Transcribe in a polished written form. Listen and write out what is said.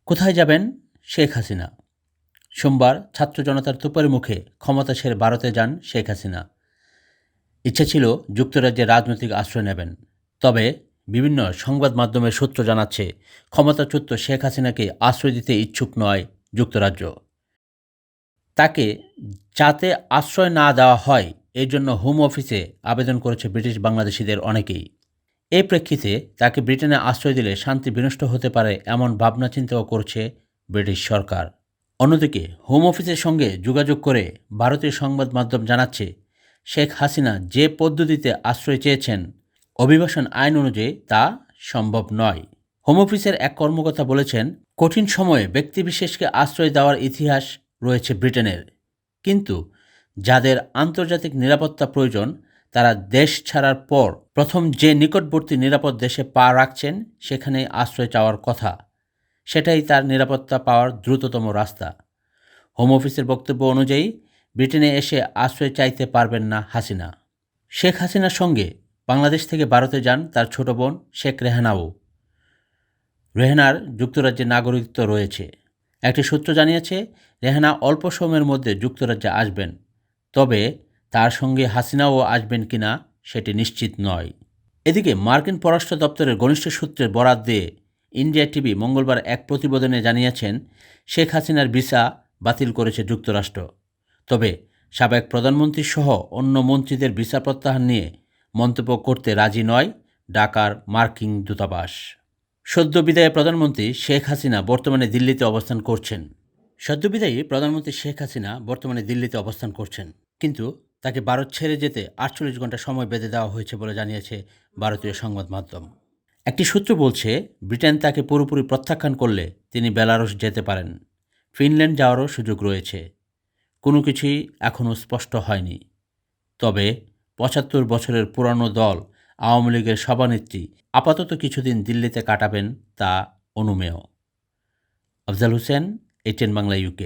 কোথায় যাবেন শেখ হাসিনা? সোমবার ছাত্র জনতার তোপের মুখে ক্ষমতা ছেড়ে ভারতে যান শেখ হাসিনা। ইচ্ছে ছিল যুক্তরাজ্যে রাজনৈতিক আশ্রয় নেবেন। তবে বিভিন্ন সংবাদ মাধ্যমের সূত্র জানাচ্ছে, ক্ষমতাচ্যুত শেখ হাসিনাকে আশ্রয় দিতে ইচ্ছুক নয় যুক্তরাজ্য। তাকে যাতে আশ্রয় না দেওয়া হয়, এই জন্য হোম অফিসে আবেদন করেছে ব্রিটিশ বাংলাদেশিদের অনেকেই। এই প্রেক্ষিতে তাকে ব্রিটেনে আশ্রয় দিলে শান্তি বিনষ্ট হতে পারে, এমন ভাবনা চিন্তাও করছে ব্রিটিশ সরকার। অন্যদিকে হোম অফিসের সঙ্গে যোগাযোগ করে ভারতীয় সংবাদ মাধ্যম জানাচ্ছে, শেখ হাসিনা যে পদ্ধতিতে আশ্রয় চেয়েছেন, অভিবাসন আইন অনুযায়ী তা সম্ভব নয়। হোম অফিসের এক কর্মকর্তা বলেছেন, কঠিন সময়ে ব্যক্তিবিশেষকে আশ্রয় দেওয়ার ইতিহাস রয়েছে ব্রিটেনের, কিন্তু যাদের আন্তর্জাতিক নিরাপত্তা প্রয়োজন তারা দেশ ছাড়ার পর প্রথম যে নিকটবর্তী নিরাপদ দেশে পা রাখছেন সেখানেই আশ্রয় চাওয়ার কথা। সেটাই তার নিরাপত্তা পাওয়ার দ্রুততম রাস্তা। হোম অফিসের বক্তব্য অনুযায়ী ব্রিটেনে এসে আশ্রয় চাইতে পারবেন না হাসিনা। শেখ হাসিনার সঙ্গে বাংলাদেশ থেকে ভারতে যান তার ছোট বোন শেখ রেহানাও। রেহানার যুক্তরাজ্যে নাগরিকত্ব রয়েছে। একটি সূত্র জানিয়েছে, রেহানা অল্প সময়ের মধ্যে যুক্তরাজ্যে আসবেন, তবে তার সঙ্গে হাসিনাও আসবেন কিনা সেটি নিশ্চিত নয়। এদিকে মার্কিন পররাষ্ট্র দপ্তরের ঘনিষ্ঠ সূত্রের বরাত দিয়ে ইন্ডিয়া টিভি মঙ্গলবার এক প্রতিবেদনে জানিয়েছেন, শেখ হাসিনার ভিসা বাতিল করেছে যুক্তরাষ্ট্র। তবে সাবেক প্রধানমন্ত্রী সহ অন্য মন্ত্রীদের ভিসা প্রত্যাহার নিয়ে মন্তব্য করতে রাজি নয় ঢাকার মার্কিন দূতাবাস। সদ্য বিদায়ী প্রধানমন্ত্রী শেখ হাসিনা বর্তমানে দিল্লিতে অবস্থান করছেন। কিন্তু তাকে ভারত ছেড়ে যেতে 48 ঘন্টা সময় বেঁধে দেওয়া হয়েছে বলে জানিয়েছে ভারতীয় সংবাদ মাধ্যম। একটি সূত্র বলছে, ব্রিটেন তাকে পুরোপুরি প্রত্যাখ্যান করলে তিনি বেলারুশ যেতে পারেন। ফিনল্যান্ড যাওয়ারও সুযোগ রয়েছে। কোনো কিছুই এখনও স্পষ্ট হয়নি। তবে 75 বছরের পুরানো দল আওয়ামী লীগের সভানেত্রী আপাতত কিছুদিন দিল্লিতে কাটাবেন তা অনুমেয়। Afzal Hossain, ATN Bangla, UK।